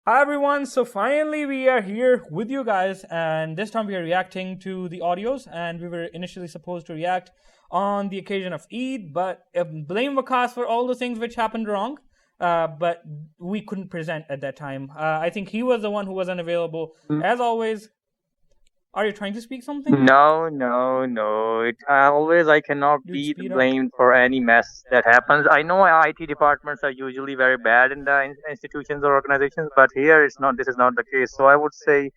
Hi everyone, so finally we are here with you guys, and this time we are reacting to the audios. And we were initially supposed to react on the occasion of Eid, but blame Waqas for all the things which happened wrong. But we couldn't present at that time. I think he was the one who was unavailable. As always, are you trying to speak something? No. I cannot Dude, be speed up. blamed for any mess that happens. I know IT departments are usually very bad in the institutions or organizations, but here it's not. This is not the case. So I would say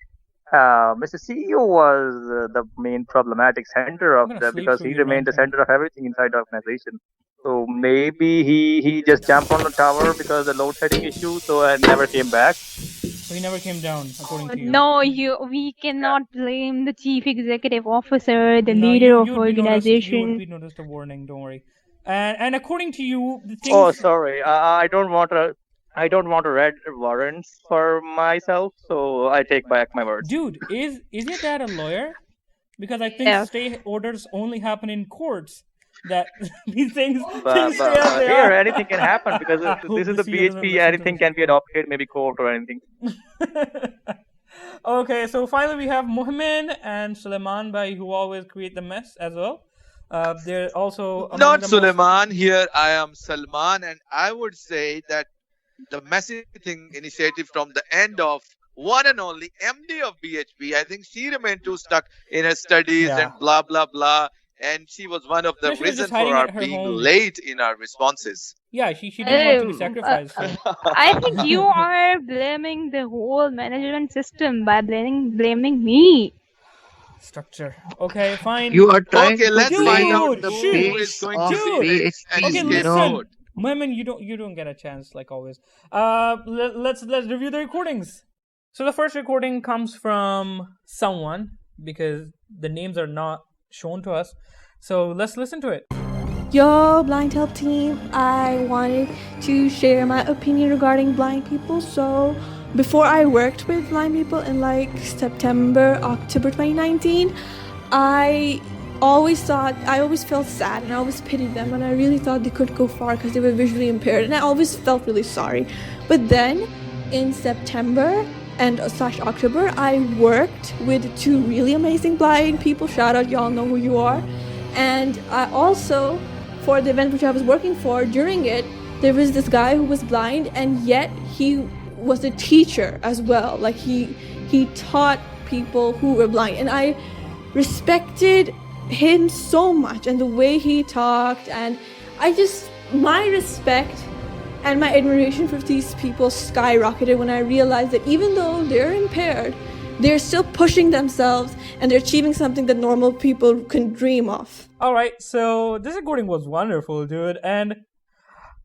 Mr. CEO was the main problematic center I'm of gonna the sleep because through he you remained the ranting. center of everything inside the organization. So maybe he just jumped on the tower because of the load shedding issue, so and never came back. So he never came down, according to you. No, we Yeah. cannot blame the chief executive officer, the No, leader you of would be noticed. You would organization. be noticed a warning. Don't worry. And according to you, the Oh, things. sorry. I don't want to read warrants for myself, so I take back my words. Dude, is your dad a lawyer? Because I think Yes. stay orders only happen in courts. That these But, things stay but, as but they here are. anything can happen because Hope this the is the CEO doesn't BHP. listen to Anything this can be recording. adopted, maybe court or anything. Okay, so finally we have Mohammed and Suleiman Bhai who always create the mess as well. They're also among Not the most. Suleiman. Here I am Salman, and I would say that the messy thing initiative from the end of one and only MD of BHP. I think she remained too stuck in her studies Yeah. and blah blah blah, and she was one of the No, she was just reason for hiding our at her being home. late in our responses. Yeah, she didn't want to be Um, uh, sacrificed. So. I think you are blaming the whole management system by blaming me. Structure. Okay, fine. You are trying Okay, to let's find blame out Dude, the who shoot, is base going to of lead dude. and Okay, BHP. escape. listen, Mohammed, you don't get a chance like always. Let's review the recordings. So the first recording comes from someone because the names are not shown to us. So let's listen to it. Yo, Blind Help Team, I wanted to share my opinion regarding blind people. So, before I worked with blind people in like September, October 2019, I always felt sad and I always pitied them, and I really thought they could go far because they were visually impaired, and I always felt really sorry. But then in September and slash October, I worked with two really amazing blind people. Shout out, y'all know who you are. And I also, for the event which I was working for, during it, there was this guy who was blind, and yet he was a teacher as well. Like he taught people who were blind, and I respected him so much, and the way he talked, and my respect and my admiration for these people skyrocketed when I realized that even though they're impaired, they're still pushing themselves and they're achieving something that normal people can dream of. Alright, so this recording was wonderful, dude, and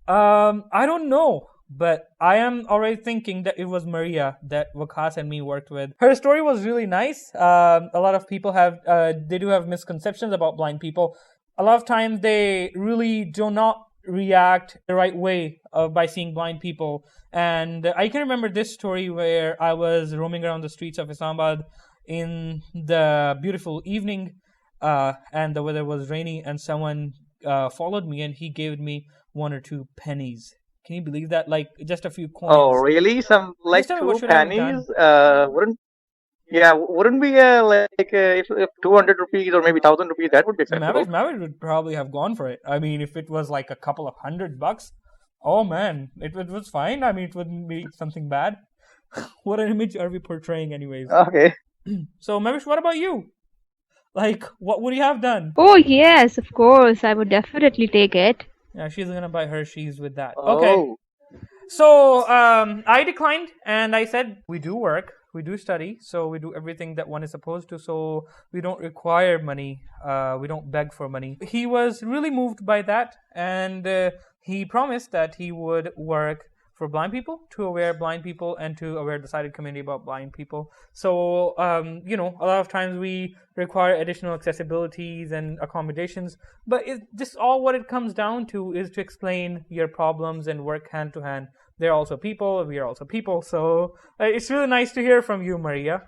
I don't know, but I am already thinking that it was Maria that Waqas and me worked with. Her story was really nice. A lot of people they do have misconceptions about blind people. A lot of times they really do not react the right way by seeing blind people. And I can remember this story where I was roaming around the streets of Islamabad in the beautiful evening, and the weather was rainy, and someone followed me and he gave me 1 or 2 pennies. Can you believe that? Like just a few coins. Oh, really? Some like Just tell me, what two should I have done? pennies? Wouldn't be if 200 rupees or maybe 1,000 rupees, that would be acceptable. Mehwish would probably have gone for it. I mean, if it was like a couple of $100, oh man, it was fine. I mean, it wouldn't be something bad. What an image are we portraying, anyways? Okay. So, Mehwish, what about you? Like, what would you have done? Oh yes, of course, I would definitely take it. Yeah, she's gonna buy Hershey's with that. Oh. Okay. So, I declined and I said, we do work, we do study, so we do everything that one is supposed to, so we don't require money, we don't beg for money. He was really moved by that, and he promised that he would work for blind people, to aware blind people, and to aware the sighted community about blind people. So, a lot of times we require additional accessibilities and accommodations, but this all what it comes down to is to explain your problems and work hand to hand. They're also people, we are also people, so it's really nice to hear from you, Maria.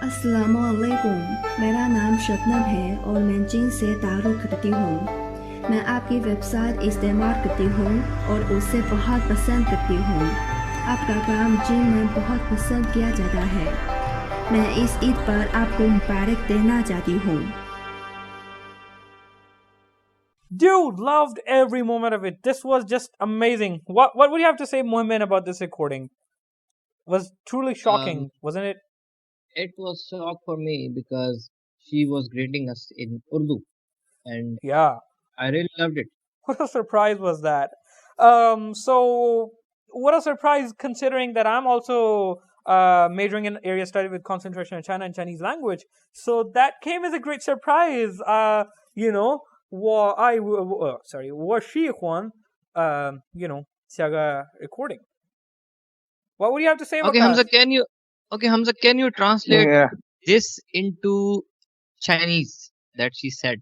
अस्सलामुअलैकुम, मेरा नाम शबनम है और मैं चीन से तारुफ करती हूँ। मैं आपकी वेबसाइट इस्तेमाल करती हूँ और उसे बहुत पसंद करती हूँ। आपका काम जिम में बहुत पसंद किया जाता है। मैं इस ईद पर आपको मुबारक देना चाहती हूँ। Dude, loved every moment of it. This was just amazing. What would you have to say, Mohammed, about this recording? Was truly shocking, wasn't it? It was shock for me because she was greeting us in Urdu, and Yeah. I really loved it. What a surprise was that. So what a surprise considering that I'm also majoring in area study with concentration in China and Chinese language. So that came as a great surprise. You know, 我喜欢 下个 recording. What would you have to say about Okay, Hamza, can you translate this into Chinese that she said?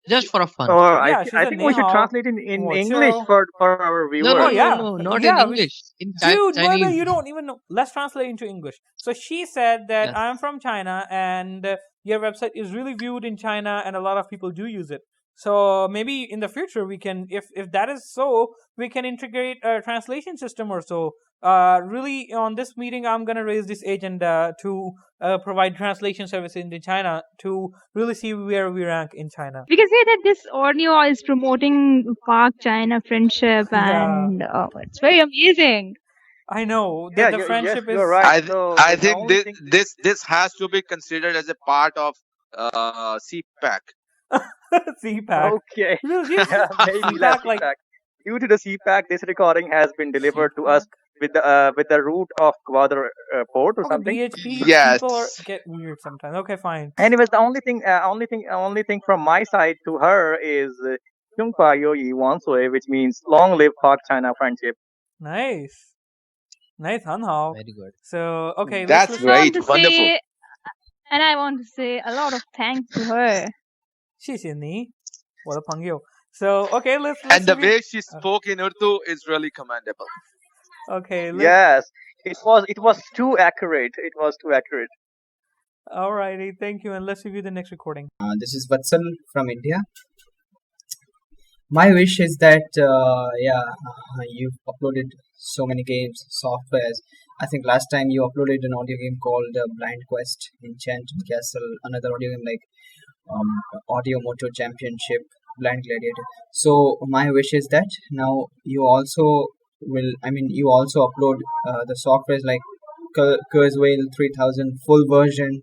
Just for a fun. Or Yeah, I think we should translate in English for our viewers. No, not in English. In Dude, Chinese. Wait, you don't even know. Let's translate into English. So she said that Yes. I'm from China and your website is really viewed in China and a lot of people do use it. So maybe in the future we can, if that is so, we can integrate a translation system or so. Really, on this meeting, I'm gonna raise this agenda to provide translation services into China to really see where we rank in China. We can say that this audio is promoting Pak-China friendship, Yeah. and it's very amazing. I know that the friendship is. You're right. I think this has to be considered as a part of CPAC. CPAC. Okay. Maybe CPAC, like due to the CPAC, this recording has been delivered to us with the route of Gwadar port or something. BHP Yes. people get weird sometimes. Okay, fine. Anyways, the only thing from my side to her is Chungpa Yoyi Wansui, which means long live Pak-China friendship. Nice, 很好. Very good. So okay, That's let's great. Want to Wonderful. say, and I want to say a lot of thanks to her. 谢谢你，我的朋友. So okay, let's And the review- way she spoke in Urdu is really commendable. Okay, Yes, it was too accurate. It was too accurate. Alrighty, thank you, and let's review the next recording. This is Vatsal from India. My wish is that you've uploaded so many games, softwares. I think last time you uploaded an audio game called Blind Quest, Enchanted Castle, another audio game like Audio Moto Championship, Blind Gladiator. So my wish is that now you also upload the softwares like Kurzweil 3000 full version.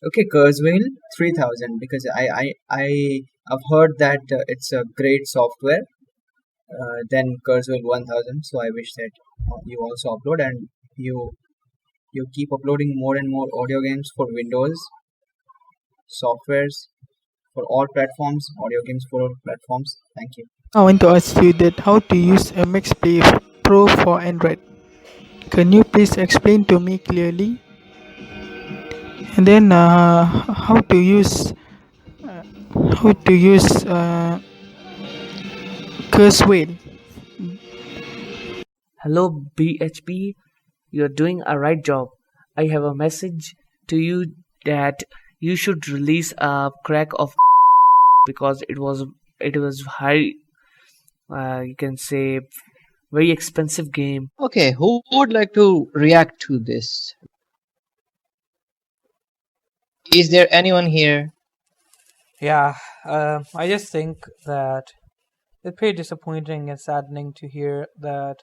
Okay, Kurzweil 3000 because I've heard that it's a great software. Then Kurzweil 1000. So I wish that you also upload and you keep uploading more and more audio games for Windows, softwares for all platforms, audio games for all platforms. Thank you. I want to ask you that how to use MX Play Pro for Android. Can you please explain to me clearly? And then how to use Kurzweil. Hello BHP, you're doing a right job. I have a message to you that you should release a crack of because it was high, you can say very expensive game. Okay, who would like to react to this? Is there anyone here? Yeah, I just think that it's pretty disappointing and saddening to hear that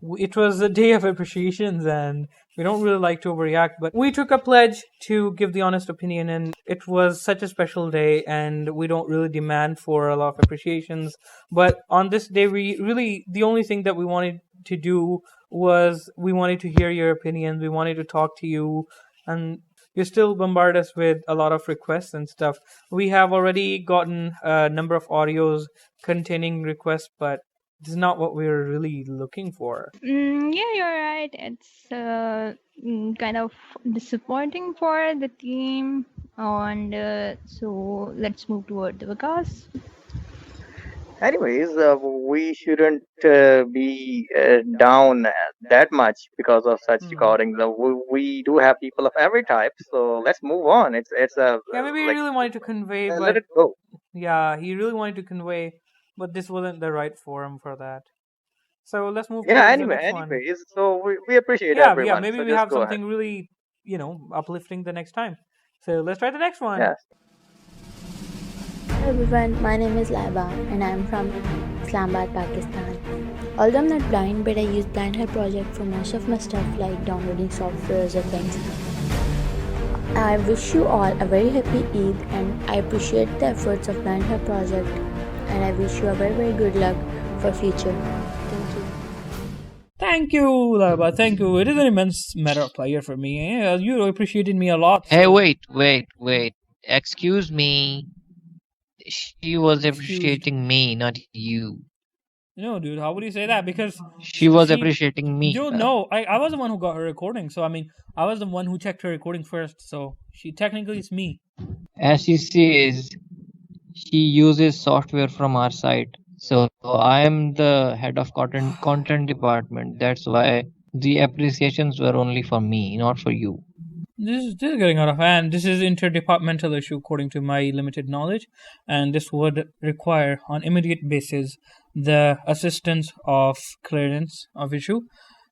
it was a day of appreciations and we don't really like to overreact, but we took a pledge to give the honest opinion and it was such a special day and we don't really demand for a lot of appreciations. But on this day, the only thing that we wanted to do was we wanted to hear your opinions, we wanted to talk to you, and you still bombard us with a lot of requests and stuff. We have already gotten a number of audios containing requests, but this is not what we're really looking for. Yeah, you're right. It's kind of disappointing for the team. And so let's move toward the Waqas. Anyways, we shouldn't be down that much because of such recordings. We do have people of every type, so let's move on. It's Yeah, maybe he really wanted to convey, but let it go. Yeah, he really wanted to convey, but this wasn't the right forum for that. So let's move Yeah. towards the next one. Anyways, so we appreciate Yeah, everyone. maybe So we just have go ahead. something really, uplifting the next time. So let's try the next one. Yes. Hello everyone, my name is Laiba and I am from Islamabad, Pakistan. Although I'm not blind, but I use Blind Help Project for most of my stuff like downloading softwares or things. I wish you all a very happy Eid and I appreciate the efforts of Blind Help Project and I wish you a very very good luck for future. Thank you. Thank you, Laiba. Thank you. It is an immense matter of pleasure for me. You appreciated me a lot. Hey, so- wait. Excuse me. She was appreciating me, not you. No, dude, how would you say that? Because She was appreciating me. Dude, no, I was the one who got her recording. So, I mean, I was the one who checked her recording first. So, technically, it's me. As she says, she uses software from our site. So I am the head of content department. That's why the appreciations were only for me, not for you. This is getting out of hand. This is interdepartmental issue according to my limited knowledge, and this would require on immediate basis the assistance of clearance of issue,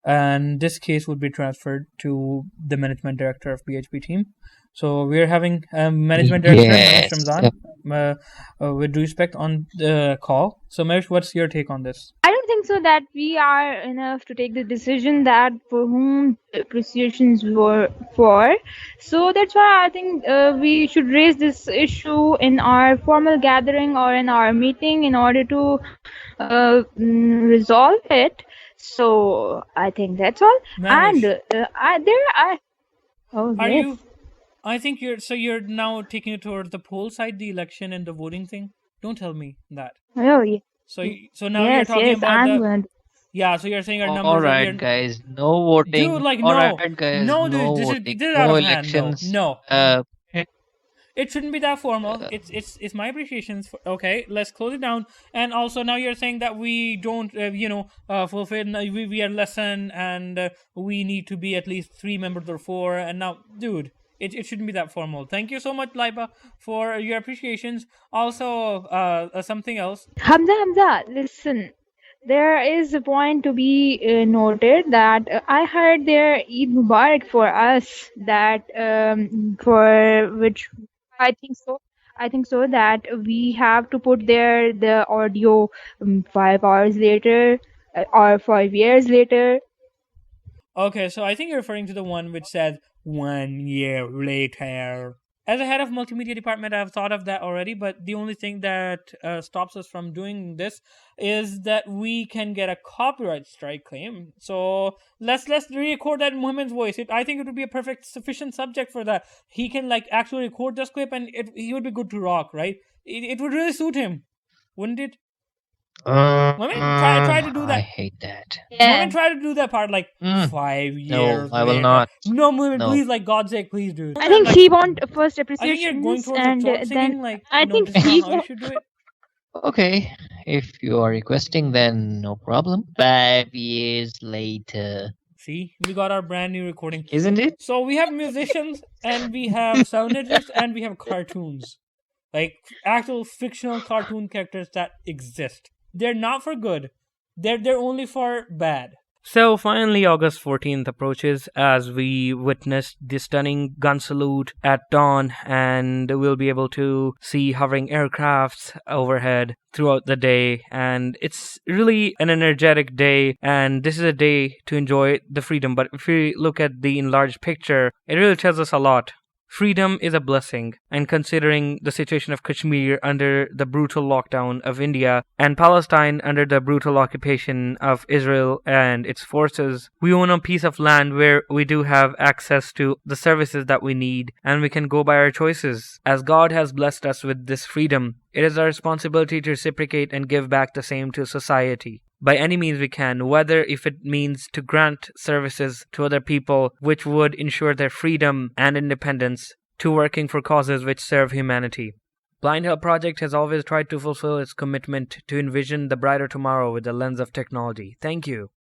and this case would be transferred to the management director of BHP team. So we are having management director Mehwish Ramzan with due respect on the call. So Mehwish, what's your take on this? I don't think so that we are enough to take the decision that for whom appreciations were for. So that's why I think we should raise this issue in our formal gathering or in our meeting in order to resolve it. So I think that's all. Mehwish. And I think you're now taking it towards the poll side, the election and the voting thing. Don't tell me that. Oh yeah. So now you're talking about yeah. So you're saying our numbers. All right, guys, no voting. Dude, like All no, right, guys, no, no this voting, is out no of hand. elections. No. It shouldn't be that formal. It's my appreciations. Okay, let's close it down. And also now you're saying that we don't, fulfill. We are less than, and we need to be at least 3 members or 4. And now, dude, it shouldn't be that formal. Thank you so much, Laiba, for your appreciations. Also, something else. Hamza, listen. There is a point to be noted that I heard there Eid Mubarak for us that for which I think so that we have to put there the audio 5 hours later or 5 years later. Okay, so I think you're referring to the one which says 1 year later. As a head of multimedia department, I've thought of that already, but the only thing that stops us from doing this is that we can get a copyright strike claim. So let's re-record that in Muhammad's voice. I think it would be a perfect, sufficient subject for that. He can actually record this clip, and he would be good to rock, right? It would really suit him, wouldn't it? Try to do that. I hate that. Moment, try to do that part 5 years. No, I will later. not. No, Moment, No. please, God's sake, please do. I think he want first I think you're appreciations going towards and the throat singing, then I think this is he not how you should do it. Okay, if you are requesting, then no problem. 5 years later. See, we got our brand new recording. Isn't it? So we have musicians, and we have sound editors, and we have cartoons. Actual fictional cartoon characters that exist. They're not for good. They're only for bad. So finally, August 14th approaches as we witnessed the stunning gun salute at dawn, and we'll be able to see hovering aircrafts overhead throughout the day. And it's really an energetic day, and this is a day to enjoy the freedom. But if we look at the enlarged picture, it really tells us a lot. Freedom is a blessing, and considering the situation of Kashmir under the brutal lockdown of India and Palestine under the brutal occupation of Israel and its forces, we own a piece of land where we do have access to the services that we need, and we can go by our choices. As God has blessed us with this freedom, it is our responsibility to reciprocate and give back the same to society. By any means we can, whether if it means to grant services to other people which would ensure their freedom and independence, to working for causes which serve humanity. Blind Help Project has always tried to fulfill its commitment to envision the brighter tomorrow with the lens of technology. Thank you.